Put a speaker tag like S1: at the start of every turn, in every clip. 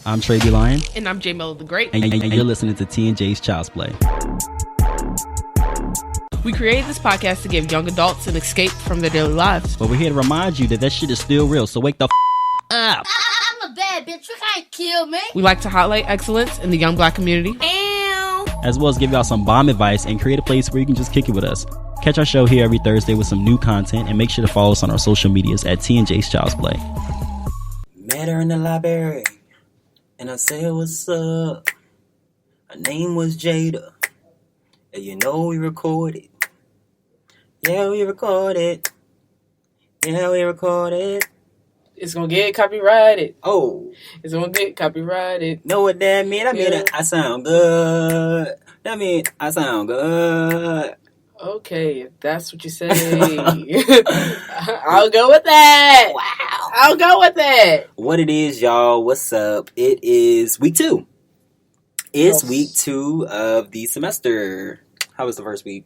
S1: I'm Trey B. Lion.
S2: And I'm J Mello the Great.
S1: And you're listening to T&J's Child's Play.
S2: We created this podcast to give young adults an escape from their daily lives.
S1: But we're here to remind you that shit is still real, so wake the up.
S3: I'm a bad bitch. You can't kill me.
S2: We like to highlight excellence in the young black community.
S1: As well as give y'all some bomb advice and create a place where you can just kick it with us. Catch our show here every Thursday with some new content, and make sure to follow us on our social medias at T&J's Child's Play.
S4: Met her in the library, and I said, what's up? Her name was Jada, and you know we recorded. Yeah, we recorded. Yeah, we recorded.
S2: It's gonna get copyrighted.
S4: Oh.
S2: It's gonna get copyrighted.
S4: Know what that mean? I mean, I sound good. That mean, I sound good.
S2: Okay, if that's what you say. I'll go with that.
S4: Wow.
S2: I'll go with that.
S4: What it is, y'all. What's up? It is week 2. It's week 2 of the semester. How was the first week?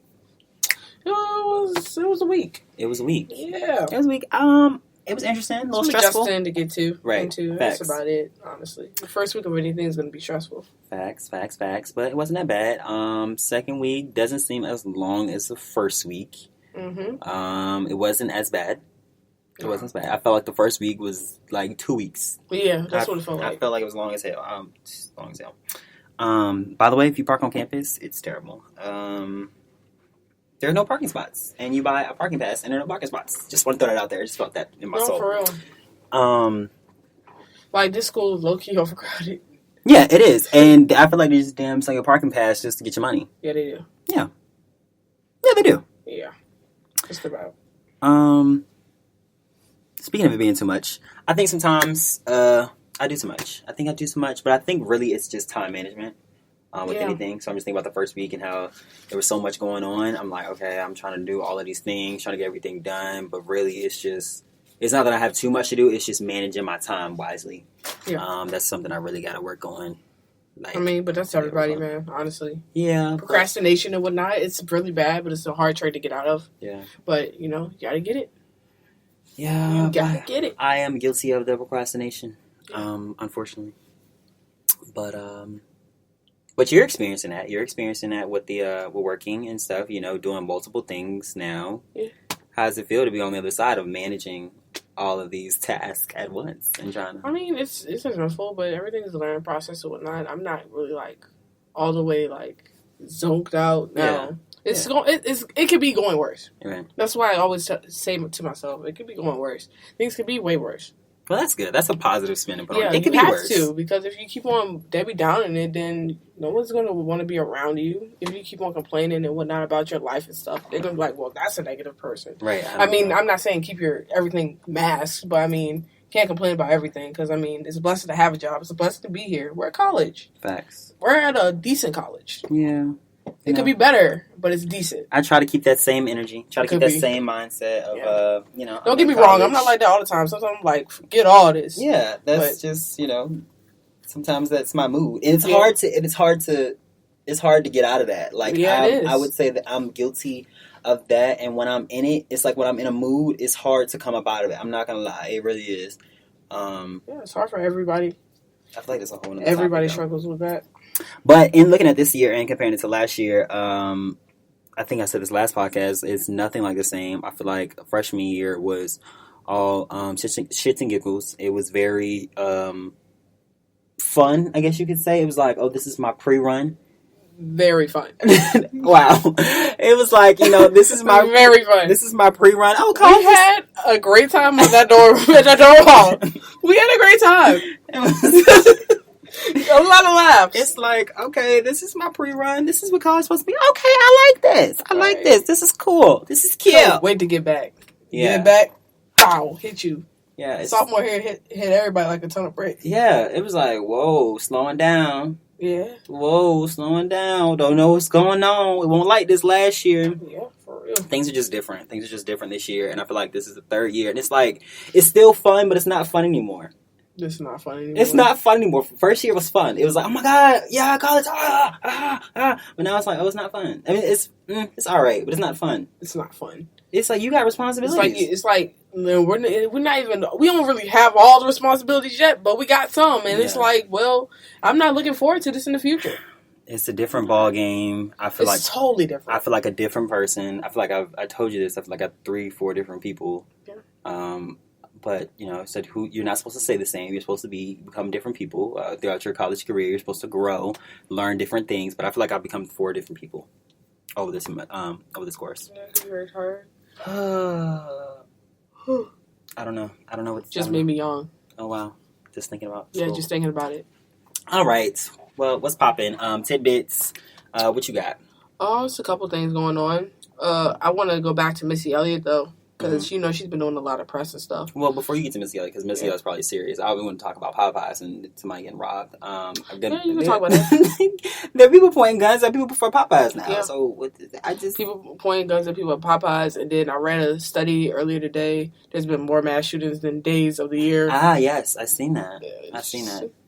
S2: It was a week.
S4: It was a week.
S2: Yeah.
S4: It was a week. It was interesting. A little
S2: Some
S4: stressful.
S2: adjusting to get to.
S4: Right.
S2: Into.
S4: Facts.
S2: That's about it, honestly. The first week of anything is going to be stressful.
S4: Facts. But it wasn't that bad. Second week doesn't seem as long as the first week.
S2: Mm-hmm.
S4: It wasn't as bad. It wasn't as bad. I felt like the first week was like 2 weeks.
S2: Yeah, that's what it felt like.
S4: I felt like it was long as hell. Long as hell. By the way, if you park on campus, it's terrible. There are no parking spots, and you buy a parking pass, and there are no parking spots. Just want to throw that out there. I just felt that in my soul.
S2: For real. Like, this school is low-key overcrowded.
S4: Yeah, it is, and I feel like they just damn like a parking pass just to get your money.
S2: Yeah, they do.
S4: Yeah, they do.
S2: Yeah, just about.
S4: Speaking of it being too much, I think sometimes I do too much. I think I do too much, but I think really it's just time management. With anything. So I'm just thinking about the first week and how there was so much going on. I'm like, okay, I'm trying to do all of these things, trying to get everything done, but really it's not that I have too much to do, it's just managing my time wisely. Yeah. That's something I really got to work on. Like,
S2: I mean, but that's everybody, man, honestly.
S4: Yeah.
S2: Procrastination and whatnot, it's really bad, but it's a hard trait to get out of.
S4: Yeah. But,
S2: you gotta get it.
S4: Yeah.
S2: You gotta get it.
S4: I am guilty of the procrastination, unfortunately. But you're experiencing that. You're experiencing that with the with working and stuff. Doing multiple things now. Yeah. How does it feel to be on the other side of managing all of these tasks at once and trying to?
S2: I mean, it's stressful, but everything is a learning process and whatnot. I'm not really like all the way like zoned out now. Yeah. It could be going worse.
S4: Right.
S2: That's why I always say to myself, it could be going worse. Things could be way worse.
S4: Well, that's good. That's a positive spin.
S2: Yeah,
S4: it could be worse. To,
S2: because if you keep on Debbie Downing it, then no one's going to want to be around you. If you keep on complaining and whatnot about your life and stuff, they're going to be like, well, that's a negative person.
S4: Right.
S2: I mean, I'm not saying keep your everything masked, but I mean, can't complain about everything because, I mean, it's a blessing to have a job. It's a blessing to be here. We're at college.
S4: Facts.
S2: We're at a decent college.
S4: Yeah.
S2: It could be better, but it's decent.
S4: I try to keep that same energy. Try to keep that same mindset of,
S2: Don't get me wrong. I'm not like that all the time. Sometimes I'm like, forget all this.
S4: Yeah, that's just, sometimes that's my mood. And it's hard to get out of that. Like,
S2: it is.
S4: I would say that I'm guilty of that. And when I'm in it, it's like when I'm in a mood, it's hard to come up out of it. I'm not going to lie. It really is.
S2: It's hard for everybody.
S4: I feel like it's a whole nother
S2: Everybody
S4: topic,
S2: struggles with that.
S4: But in looking at this year and comparing it to last year, I think I said this last podcast, it's nothing like the same. I feel like freshman year was all shits and giggles. It was very fun, I guess you could say. It was like, oh, this is my pre-run.
S2: Very fun.
S4: Wow. It was like, this is my
S2: very fun.
S4: This is my pre-run. Oh,
S2: we had a great time at that door hall. We had a great time. It was a lot of laughs.
S4: It's like, okay, this is my pre-run. This is what college is supposed to be. Okay, I like this. I like this. This is cool. This is cute.
S2: Can't wait to get back.
S4: Yeah.
S2: Get back. Pow. Hit you.
S4: Yeah.
S2: Sophomore year hit everybody like a ton of bricks.
S4: Yeah. It was like, whoa, slowing down.
S2: Yeah.
S4: Whoa, slowing down. Don't know what's going on. It won't like this last year.
S2: Yeah, for real.
S4: Things are just different. Things are just different this year. And I feel like this is the third year. And it's like, it's still fun, but it's not fun anymore.
S2: It's not fun anymore.
S4: It's not fun anymore. First year was fun. It was like, oh my God, yeah, college, But now it's like, oh, it's not fun. I mean, it's all right, but it's not fun.
S2: It's not fun.
S4: It's like you got responsibilities.
S2: It's like we're not even, we don't really have all the responsibilities yet, but we got some, and it's like, well, I'm not looking forward to this in the future.
S4: It's a different ball game. I feel
S2: it's totally different.
S4: I feel like a different person. I feel like I told you this. I feel like I have 3-4 different people. Yeah. But said you're not supposed to stay the same. You're supposed to become different people throughout your college career. You're supposed to grow, learn different things. But I feel like I've become 4 different people over this course.
S2: Yeah, it's very hard.
S4: I don't know what
S2: just made me young.
S4: Oh wow, just thinking about school.
S2: Just thinking about it.
S4: All right, well, what's poppin'? Tidbits. What you got?
S2: It's a couple things going on. I want to go back to Missy Elliott though, because she's been doing a lot of press and stuff.
S4: Well, before you get to Missy Elliott, because Missy Elliott's probably serious, I want to talk about Popeyes and somebody getting robbed.
S2: You can talk about that.
S4: There are people pointing guns at people for Popeyes now. Yeah. So
S2: people pointing guns at people at Popeyes, and then I read a study earlier today. There's been more mass shootings than days of the year.
S4: Ah, yes, I've seen that.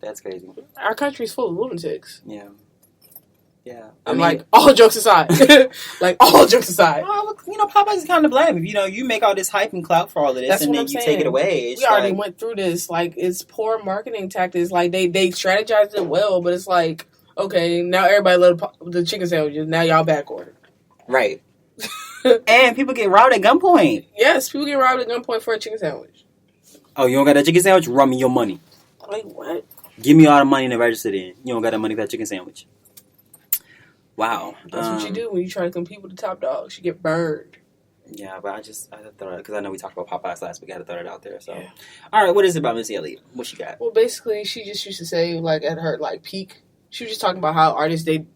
S4: That's crazy.
S2: Our country's full of lunatics.
S4: Yeah. Yeah,
S2: all jokes aside, Popeyes
S4: is kind of blame. You make all this hype and clout for all of this, and then you take it away.
S2: We already went through this. It's poor marketing tactics. They strategized it well, but it's like, okay, now everybody love the chicken sandwiches. Now y'all back order,
S4: right? And people get robbed at gunpoint.
S2: Yes, people get robbed at gunpoint for a chicken sandwich.
S4: Oh, you don't got that chicken sandwich? Run me your money.
S2: Like what?
S4: Give me all the money in the register. Then you don't got that money for that chicken sandwich. Wow.
S2: That's what you do when you try to compete with the top dogs. You get burned.
S4: Yeah, but I thought, because I know we talked about Popeyes last week, I had to throw it out there. So, All right, what is it about Missy Elliott? What she got?
S2: Well, basically, she just used to say, at her, peak, she was just talking about how artists, they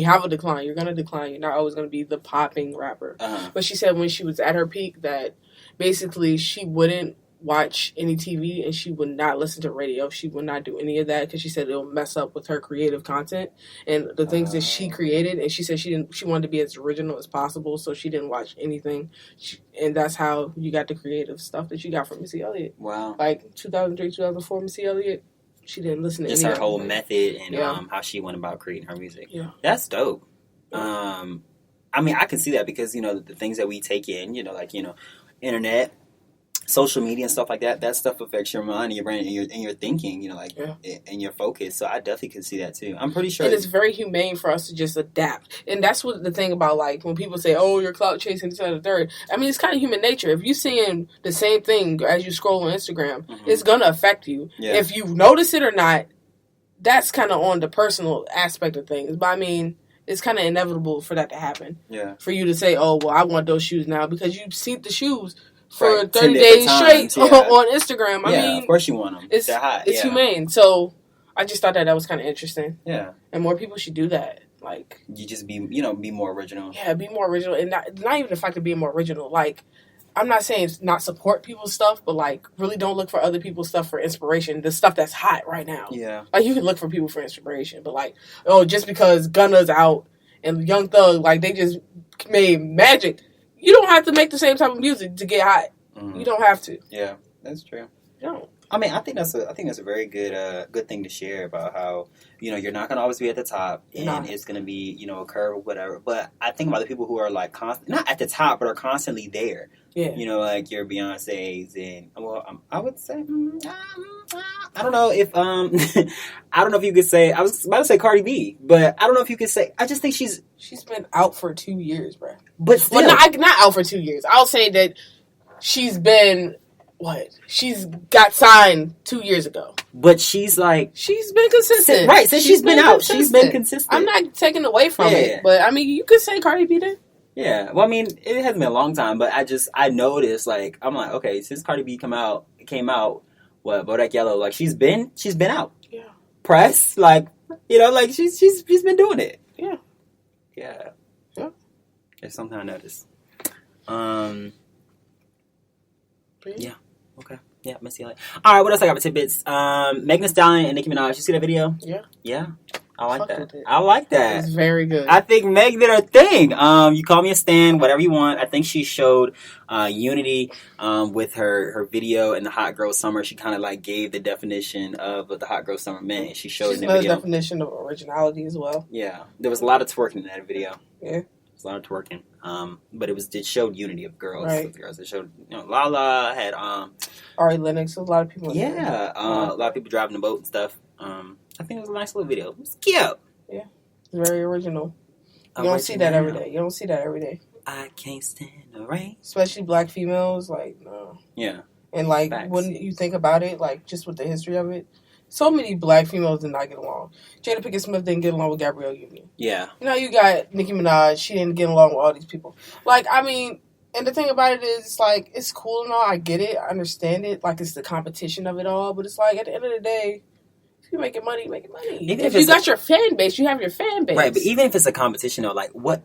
S2: have a decline. You're going to decline. You're not always going to be the popping rapper. Uh-huh. But she said when she was at her peak that basically she wouldn't watch any TV and she would not listen to radio. She would not do any of that because she said it'll mess up with her creative content and the things that she created. And she said she wanted to be as original as possible, so she didn't watch anything. And that's how you got the creative stuff that you got from Missy Elliott.
S4: Wow.
S2: 2003, 2004, Missy Elliott, she didn't listen to
S4: just
S2: any
S4: her whole method and how she went about creating her music. Yeah. That's dope. Yeah. I can see that because, the things that we take in, internet, social media and stuff like that, that stuff affects your mind and your brain and your thinking, and your focus. So I definitely can see that too. I'm pretty sure.
S2: And it's very humane for us to just adapt. And that's what the thing about when people say, oh, you're clout chasing this and the third. It's kind of human nature. If you're seeing the same thing as you scroll on Instagram, it's going to affect you. Yeah. If you notice it or not, that's kind of on the personal aspect of things. But it's kind of inevitable for that to happen. Yeah. For you to say, oh, well, I want those shoes now because you've seen the shoes for 30 days straight on Instagram.
S4: Of course you want them.
S2: It's hot. It's humane. So I just thought that was kind of interesting. Yeah. And more people should do that.
S4: You just be more original.
S2: Yeah, be more original. And not even the fact of being more original. I'm not saying not support people's stuff, but really don't look for other people's stuff for inspiration. The stuff that's hot right now. Yeah. You can look for people for inspiration, but just because Gunna's out and Young Thug, they just made magic. You don't have to make the same type of music to get hot. Mm-hmm. You don't have to.
S4: Yeah, that's true.
S2: You don't.
S4: I think that's a very good thing to share about how you're not gonna always be at the top and it's gonna be a curve or whatever. But I think about the people who are not at the top but are constantly there. Yeah. Your Beyonce's and I would say I don't know if I don't know if you could say I was about to say Cardi B, but I don't know if you could say I just think she's
S2: been out for 2 years, bro.
S4: But still,
S2: not out for 2 years. I'll say that she's been. What? She's got signed 2 years ago.
S4: But she's
S2: she's been consistent.
S4: Right, since she's been out. She's been consistent.
S2: I'm not taking away from it. But, you could say Cardi B then.
S4: Yeah. Well, it hasn't been a long time, but I noticed, I'm okay, since Cardi B came out, Bodak Yellow, she's been out. Yeah. Press, she's been doing it. Yeah. Yeah. Yeah. There's something I noticed. Yeah. Okay. Yeah, Missy Elliott. All right, what else I got for tidbits? Megan Thee Stallion and Nicki Minaj. You see that video? Yeah. Yeah. I like that. I like that.
S2: It's very good.
S4: I think Meg did her thing. You call me a stan, whatever you want. I think she showed unity with her video in the Hot Girl Summer. She kind of gave the definition of what the Hot Girl Summer meant. She showed in the video.
S2: Definition of originality as well.
S4: Yeah. There was a lot of twerking in that video.
S2: Yeah.
S4: was a lot of twerking. But it showed unity of girls.
S2: Right.
S4: With girls. It showed, Lala had
S2: Ari Lennox, a lot of people.
S4: Yeah, a lot of people driving the boat and stuff. I think it was a nice little video. It was cute.
S2: Yeah, very original. You don't see that every day. You don't see that every day.
S4: I can't stand the rain.
S2: Especially black females, like, no.
S4: Yeah.
S2: And, like,
S4: Facts.
S2: when you think about it, like, just with the history of it, so many black females did not get along. Jada Pinkett Smith didn't get along with Gabrielle Union.
S4: Yeah.
S2: You know, you got Nicki Minaj. She didn't get along with all these people. Like, I mean, and the thing about it is, it's like, it's cool and all. I get it. I understand it. Like, it's the competition of it all. But it's like, at the end of the day, if you're making money, making money.
S4: Even
S2: if you got your fan base, you have your fan base.
S4: Right, but even if it's a competition, though, like, what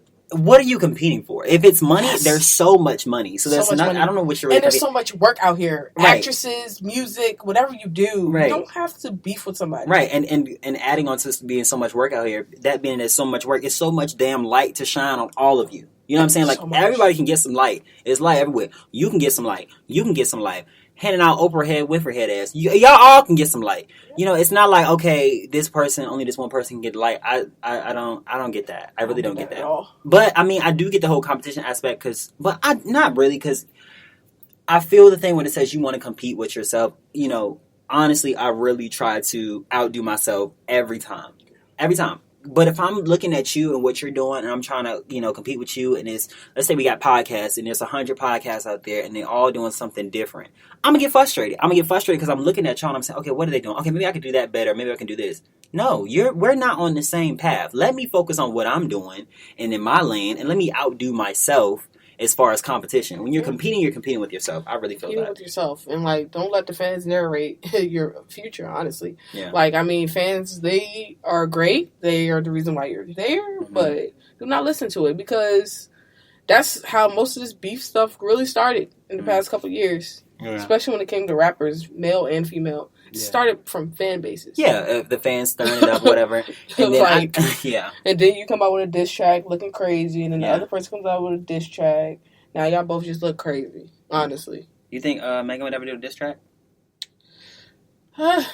S4: are you competing for? If it's money, there's so much money. So there's money. I don't know what you're really.
S2: And there's so much work out here.
S4: Right.
S2: Actresses, music, whatever you do,
S4: right.
S2: You don't have to beef with somebody.
S4: Right, and adding on to being so much work out here, that being there's so much work, it's so much damn light to shine on all of you. You know what I'm saying? Like, so everybody can get some light. It's light everywhere. You can get some light. You can get some light. Handing out Oprah head with her head ass. Y'all all can get some light. You know, it's not like, okay, only this one person can get light. I don't get that. I really don't get that. But I mean, I do get the whole competition aspect not really, because I feel the thing when it says you want to compete with yourself, you know, honestly, I really try to outdo myself every time. Every time. But if I'm looking at you and what you're doing and I'm trying to, you know, compete with you, and let's say we got podcasts and there's 100 podcasts out there and they're all doing something different, I'm going to get frustrated. I'm going to get frustrated because I'm looking at y'all and I'm saying, okay, what are they doing? Okay, maybe I can do that better. Maybe I can do this. No, we're not on the same path. Let me focus on what I'm doing and in my lane, and let me outdo myself as far as competition. When you're competing with yourself. I really feel that.
S2: With yourself. And, like, don't let the fans narrate your future, honestly.
S4: Yeah.
S2: Like, I mean, fans, they are great. They are the reason why you're there. Mm-hmm. But do not listen to it, because that's how most of this beef stuff really started in the past couple of years. Yeah. Especially when it came to rappers, male and female. It started from fan bases.
S4: Yeah, the fans stirring it up, whatever. And then
S2: and then you come out with a diss track looking crazy, and then the other person comes out with a diss track. Now y'all both just look crazy, honestly.
S4: You think Megan would ever do a diss track? I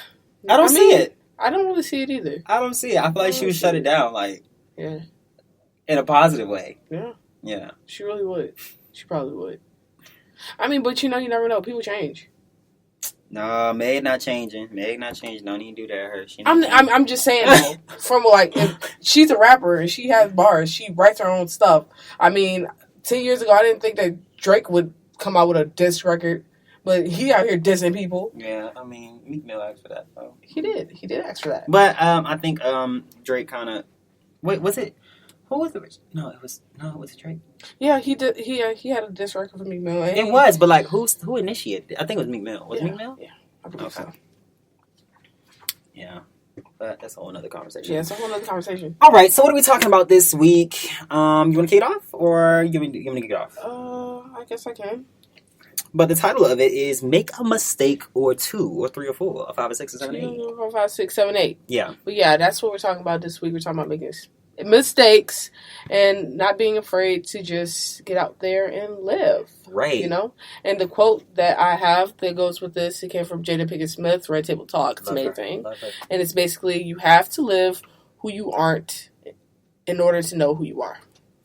S4: don't see it.
S2: I don't really see it either.
S4: I don't see it. I feel like she would shut it down, like, in a positive way.
S2: Yeah.
S4: Yeah.
S2: She really would. She probably would. I mean, but you know, you never know. People change.
S4: No, Meg not changing. Don't even do that. Her.
S2: I'm just saying, though, from like, if she's a rapper and she has bars. She writes her own stuff. I mean, 10 years ago, I didn't think that Drake would come out with a diss record, but he out here dissing people.
S4: Yeah, I mean, Meek Mill asked for that, though.
S2: He did ask for that.
S4: But I think Drake kind of. Wait, was it? Who was the? No, it was it Drake?
S2: Yeah, he did. He had a diss record for Meek Mill.
S4: It was, but like, who initiated it? I think it was Meek Mill. Was it Meek Mill?
S2: Yeah, I believe so.
S4: Yeah, but that's a whole other conversation.
S2: Yeah, it's a whole other conversation.
S4: All right, so what are we talking about this week? You want to kick it off, or you want me to kick it off?
S2: I guess I can.
S4: But the title of it is "Make a Mistake or Two, or Three, or Four, or Five, or Six, or Seven, 8."
S2: 4, 5, 6, 7, 8.
S4: Yeah.
S2: But yeah, that's what we're talking about this week. We're talking about making mistakes and not being afraid to just get out there and live.
S4: Right.
S2: You know? And the quote that I have that goes with this, it came from Jada Pinkett Smith, Red Table Talk. It's amazing. And it's basically, you have to live who you aren't in order to know who you are.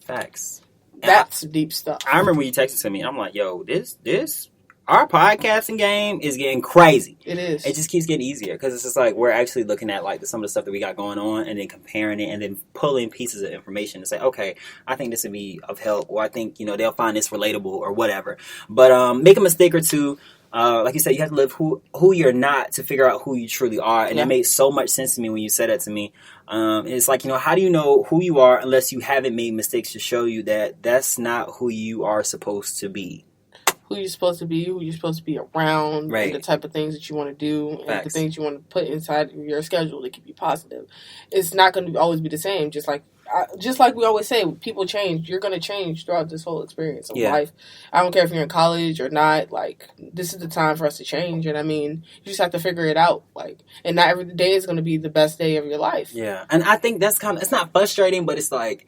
S4: Facts.
S2: That's deep stuff.
S4: I remember when you texted to me, I'm like, yo, this our podcasting game is getting crazy.
S2: It is.
S4: It just keeps getting easier because it's just like we're actually looking at like some of the stuff that we got going on and then comparing it and then pulling pieces of information to say, okay, I think this would be of help, or I think, you know, they'll find this relatable or whatever. But make a mistake or two. Like you said, you have to live who you're not to figure out who you truly are. And it made so much sense to me when you said that to me. It's like, you know, how do you know who you are unless you haven't made mistakes to show you that that's not who you are supposed to be?
S2: Who you're supposed to be, who you're supposed to be around, and the type of things that you want to do, and the things you want to put inside your schedule to keep you positive. It's not going to always be the same. Just like we always say, people change. You're going to change throughout this whole experience of life. I don't care if you're in college or not. Like, this is the time for us to change. And I mean, you just have to figure it out. Like, and not every day is going to be the best day of your life.
S4: Yeah, and I think that's kind of, it's not frustrating, but it's like,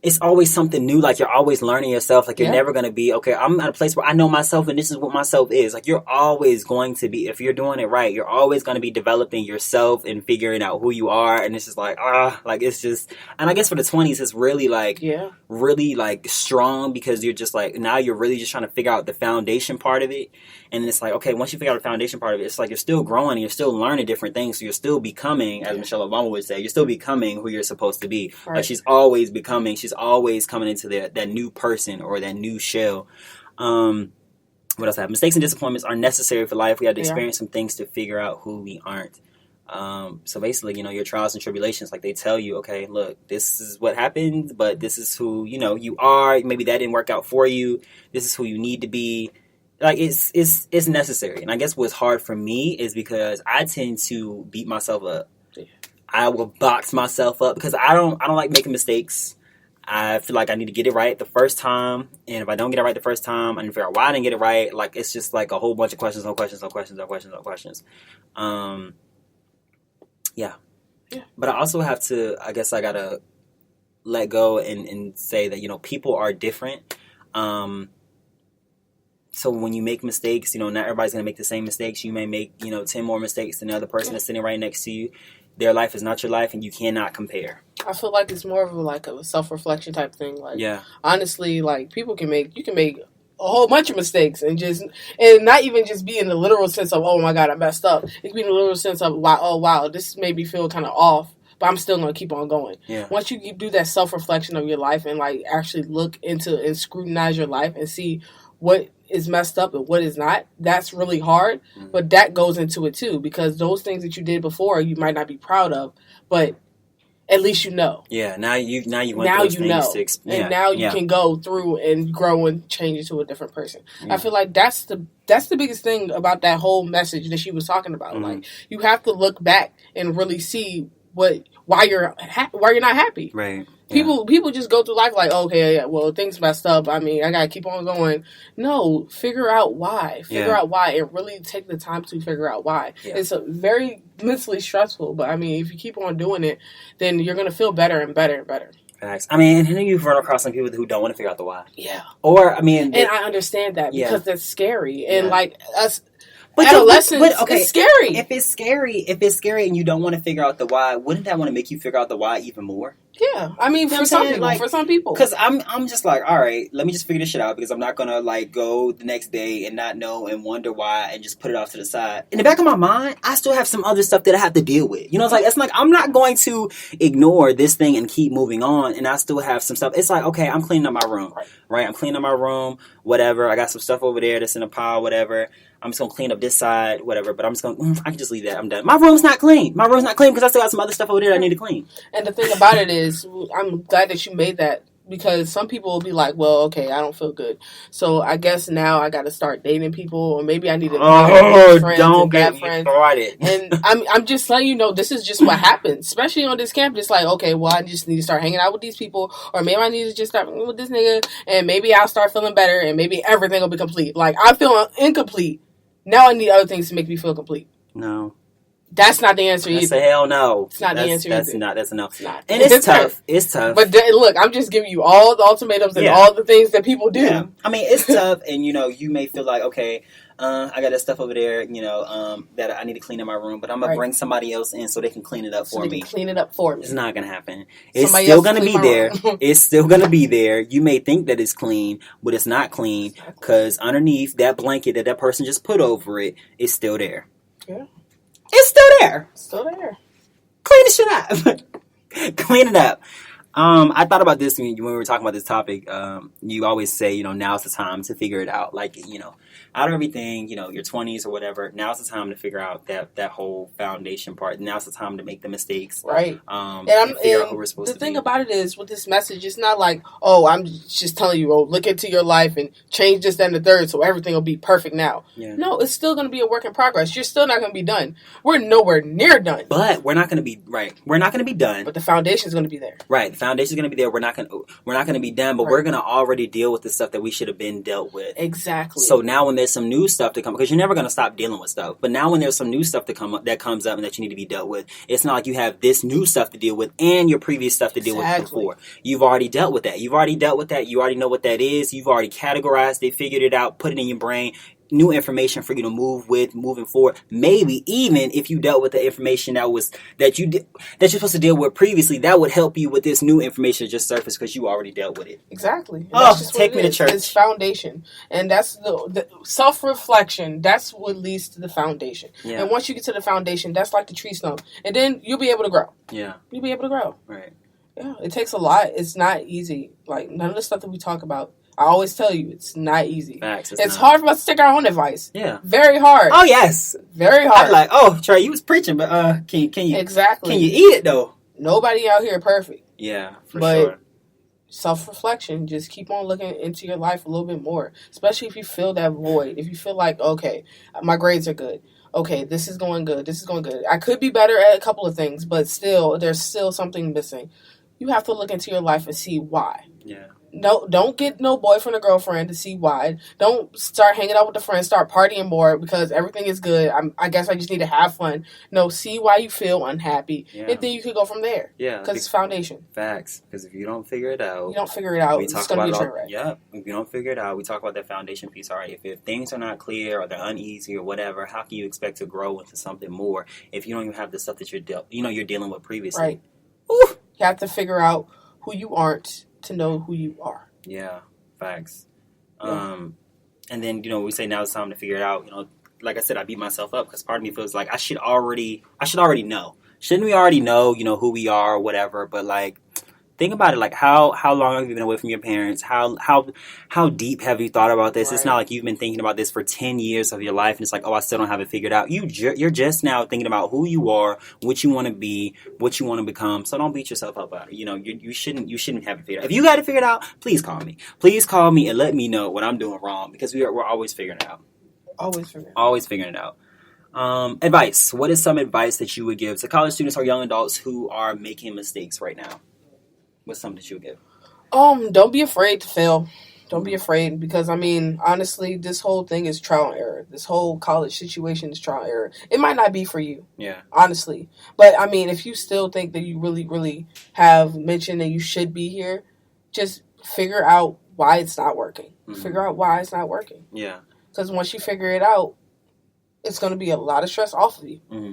S4: it's always something new. Like, you're always learning yourself. Like, you're never going to be, okay, I'm at a place where I know myself and this is what myself is. Like, you're always going to be, if you're doing it right, you're always going to be developing yourself and figuring out who you are. And it's just like, like, it's just, and I guess for the 20s, it's really like, really like strong, because you're just like, now you're really just trying to figure out the foundation part of it. And it's like, okay, once you figure out the foundation part of it, it's like you're still growing and you're still learning different things. So you're still becoming, as Michelle Obama would say, you're still becoming who you're supposed to be. Right. Like, she's always becoming, she's always coming into that new person or that new shell. What else I have? Mistakes and disappointments are necessary for life. We have to experience some things to figure out who we aren't. So basically, your trials and tribulations, like, they tell you, okay, look, this is what happened, but this is who, you are. Maybe that didn't work out for you. This is who you need to be. Like, it's necessary. And I guess what's hard for me is because I tend to beat myself up. Yeah. I will box myself up because I don't like making mistakes. I feel like I need to get it right the first time. And if I don't get it right the first time, I need to figure out why I didn't get it right. Like, it's just like a whole bunch of questions on questions on questions on questions on questions. Yeah. But I also have to, I guess I got to let go and say that, people are different. So when you make mistakes, not everybody's going to make the same mistakes. You may make, 10 more mistakes than the other person that's sitting right next to you. Their life is not your life, and you cannot compare. I
S2: feel like it's more of a self-reflection type thing. Like, honestly, like, you can make a whole bunch of mistakes and not even just be in the literal sense of, oh my God, I messed up. It can be in the literal sense of, wow, this made me feel kind of off, but I'm still going to keep on going. Yeah. Once you do that self-reflection of your life and, like, actually look into and scrutinize your life and see what is messed up and what is not, that's really hard. Mm-hmm. But that goes into it too, because those things that you did before you might not be proud of, but at least you know. Yeah, now you went through those things to and now you can go through and grow and change into a different person. Yeah. I feel like that's the biggest thing about that whole message that she was talking about. Mm-hmm. Like, you have to look back and really see why you're not happy. Right. People just go through life like, okay, yeah, well, things messed up. I mean, I gotta keep on going. No, figure out why. Figure out why, and really take the time to figure out why. Yeah. It's very mentally stressful, but I mean, if you keep on doing it, then you're gonna feel better and better and better.
S4: Facts. I mean, and then you've run across some people who don't want to figure out the why. Yeah. Or, I mean,
S2: and I understand that because that's scary, and like us. But adolescence, it's scary.
S4: If it's scary and you don't want to figure out the why, wouldn't that want to make you figure out the why even more?
S2: Yeah, I mean, for some people.
S4: Because I'm just like, all right, let me just figure this shit out, because I'm not gonna like go the next day and not know and wonder why and just put it off to the side. In the back of my mind, I still have some other stuff that I have to deal with. It's like I'm not going to ignore this thing and keep moving on. And I still have some stuff. It's like, okay, I'm cleaning up my room, right? I'm cleaning up my room, whatever. I got some stuff over there that's in a pile, whatever. I'm just going to clean up this side, whatever. But I'm just going to, I can just leave that. I'm done. My room's not clean. Because I still got some other stuff over there that I need to clean.
S2: And the thing about it is, I'm glad that you made that, because some people will be like, well, okay, I don't feel good, so I guess now I got to start dating people, or maybe I need to make friends and bad friends. And I'm just letting you know, this is just what happens, especially on this campus. Like, okay, well, I just need to start hanging out with these people, or maybe I need to just start with this nigga, and maybe I'll start feeling better, and maybe everything will be complete. Like, I'm feeling incomplete. Now I need other things to make me feel complete. No. That's not the answer either.
S4: That's a hell no.
S2: It's not the answer either.
S4: That's a no. It's not. And it's tough. It's tough.
S2: But look, I'm just giving you all the ultimatums and all the things that people do. Yeah.
S4: I mean, it's tough, and you may feel like, okay, I got that stuff over there, that I need to clean in my room, but I'm gonna bring somebody else in so they can clean it up for me.
S2: Clean it up for me.
S4: It's not gonna happen. It's still gonna be there. It's still gonna be there. You may think that it's clean, but it's not clean, because underneath that blanket that person just put over it is still there. Yeah. It's still there.
S2: Still there.
S4: Clean the shit up. Clean it up. I thought about this when we were talking about this topic. You always say, now's the time to figure it out. Like, out of everything, your 20s or whatever, now's the time to figure out that whole foundation part. Now's the time to make the mistakes. Right.
S2: And figure out who we're supposed to be. The thing about it is, with this message, it's not like, oh, I'm just telling you, look into your life and change this, then the third, so everything will be perfect now. Yeah. No, it's still going to be a work in progress. You're still not going to be done. We're nowhere near done.
S4: But we're not going to be, we're not going to be done.
S2: But the foundation is going to be there.
S4: Right. The foundation is going to be there. We're not going to be done, but we're going to already deal with the stuff that we should have been dealt with.
S2: Exactly.
S4: So now now when there's some new stuff to come, because you're never going to stop dealing with stuff, but now when there's some new stuff that comes up and that you need to be dealt with, it's not like you have this new stuff to deal with and your previous stuff to deal with before. You've already dealt with that. You already know what that is. You've already categorized it, figured it out, put it in your brain. New information for you to move with moving forward. Maybe even if you dealt with the information that you're supposed to deal with previously, that would help you with this new information that just surfaced because you already dealt with it.
S2: Exactly.
S4: Take me to church.
S2: It's foundation, and that's the self-reflection. That's what leads to the foundation. Yeah. And once you get to the foundation, that's like the tree stump, and then you'll be able to grow.
S4: Yeah.
S2: You'll be able to grow.
S4: Right.
S2: Yeah. It takes a lot. It's not easy. Like none of the stuff that we talk about. I always tell you, it's not easy.
S4: Facts,
S2: it's hard for us to take our own advice.
S4: Yeah.
S2: Very hard.
S4: Oh, yes.
S2: Very hard.
S4: I'm like, oh, Trey, you was preaching, but can you...
S2: Exactly.
S4: Can you eat it, though?
S2: Nobody out here perfect.
S4: Yeah, for sure.
S2: Self-reflection, just keep on looking into your life a little bit more. Especially if you feel that void. If you feel like, okay, my grades are good. Okay, this is going good. This is going good. I could be better at a couple of things, but still, there's still something missing. You have to look into your life and see why.
S4: Yeah.
S2: No, don't get no boyfriend or girlfriend to see why. Don't start hanging out with the friends, start partying more because everything is good. I guess I just need to have fun. No, see why you feel unhappy, and then you can go from there.
S4: Yeah,
S2: because it's foundation.
S4: Facts. Because if you don't figure it out,
S2: it's going to be a train wreck.
S4: Yep. If you don't figure it out, we talk about that foundation piece. All right. If things are not clear or they're uneasy or whatever, how can you expect to grow into something more if you don't even have the stuff that you're dealing with previously?
S2: Right. Ooh. You have to figure out who you aren't to know who you are.
S4: Yeah, facts. Yeah. And then, we say now it's time to figure it out. Like I said, I beat myself up because part of me feels like I should already know. Shouldn't we already know, who we are or whatever? But like, think about it. Like, how long have you been away from your parents? How deep have you thought about this? Right. It's not like you've been thinking about this for 10 years of your life, and it's like, oh, I still don't have it figured out. You're just now thinking about who you are, what you want to be, what you want to become. So don't beat yourself up about it. You shouldn't have it figured out. If you got it figured out, please call me. Please call me and let me know what I'm doing wrong because we're always figuring it out. Always figuring it out. Advice. What is some advice that you would give to college students or young adults who are making mistakes right now? What's something that you would give?
S2: Don't be afraid to fail. Don't be afraid because, honestly, this whole thing is trial and error. This whole college situation is trial and error. It might not be for you.
S4: Yeah.
S2: Honestly. But, if you still think that you really, really have mentioned that you should be here, just figure out why it's not working. Mm-hmm. Figure out why it's not working.
S4: Yeah.
S2: Because once you figure it out, it's going to be a lot of stress off of you. Mm-hmm.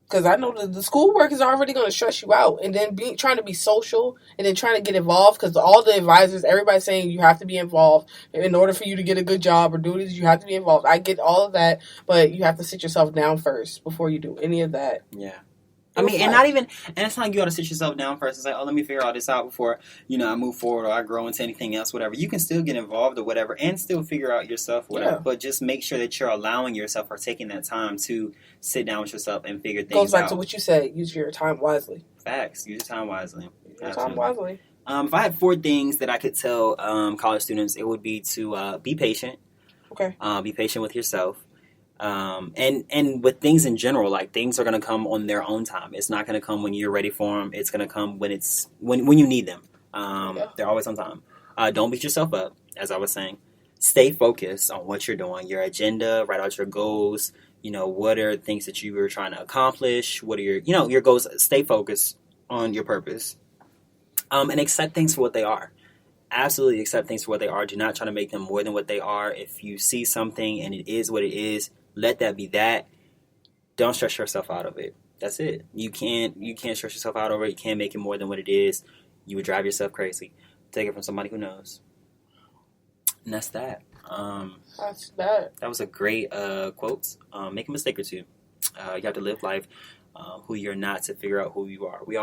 S2: Because I know the schoolwork is already going to stress you out. And then trying to be social and then trying to get involved. Because all the advisors, everybody's saying you have to be involved. In order for you to get a good job or do this, you have to be involved. I get all of that. But you have to sit yourself down first before you do any of that.
S4: Yeah. And it's not like you got to sit yourself down first and say, oh, let me figure all this out before, I move forward or I grow into anything else, whatever. You can still get involved or whatever and still figure out yourself, whatever. Yeah. But just make sure that you're allowing yourself or taking that time to sit down with yourself and figure things out.
S2: Goes back to what you said. Use your time wisely.
S4: Facts. Use your time wisely.
S2: Use your time wisely.
S4: If I had 4 things that I could tell college students, it would be to be patient. Okay. Be patient with yourself. And with things in general, like things are going to come on their own time. It's not going to come when you're ready for them. It's going to come when you need them. They're always on time. Don't beat yourself up, as I was saying. Stay focused on what you're doing, your agenda, write out your goals. What are things that you were trying to accomplish? What are your goals? Stay focused on your purpose. And accept things for what they are. Absolutely accept things for what they are. Do not try to make them more than what they are. If you see something and it is what it is, let that be that. Don't stress yourself out of it. That's it. You can't stress yourself out over it. You can't make it more than what it is. You would drive yourself crazy. Take it from somebody who knows. And that's that.
S2: That's that.
S4: That was a great quote. Make a mistake or two. You have to live life who you're not to figure out who you are. We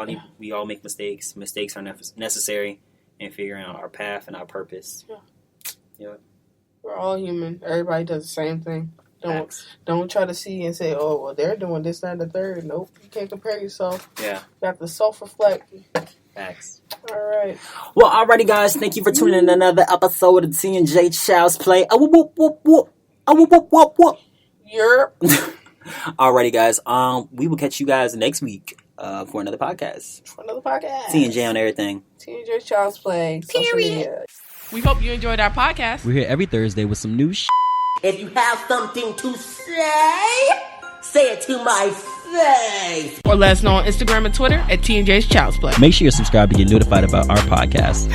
S4: all make mistakes. Mistakes are necessary in figuring out our path and our purpose. Yeah.
S2: We're all human. Everybody does the same thing. Don't try to see and say, oh, well, they're doing this, that, and the third. Nope. You can't compare yourself.
S4: Yeah.
S2: You have to self-reflect.
S4: Facts.
S2: All right.
S4: Well, alrighty, guys. Thank you for tuning in to another episode of the T&J Child's Play. Whoop, whoop, whoop. Whoop, whoop, whoop, whoop.
S2: Yep.
S4: Alrighty, guys. We will catch you guys next week for another podcast. T&J on everything.
S2: T&J Child's Play.
S3: Period.
S2: We hope you enjoyed our podcast.
S1: We're here every Thursday with some new
S5: If you have something to say it to my face.
S2: Or let us know on Instagram and Twitter at TNJ's Child's Play.
S1: Make sure you're subscribed to get notified about our podcast.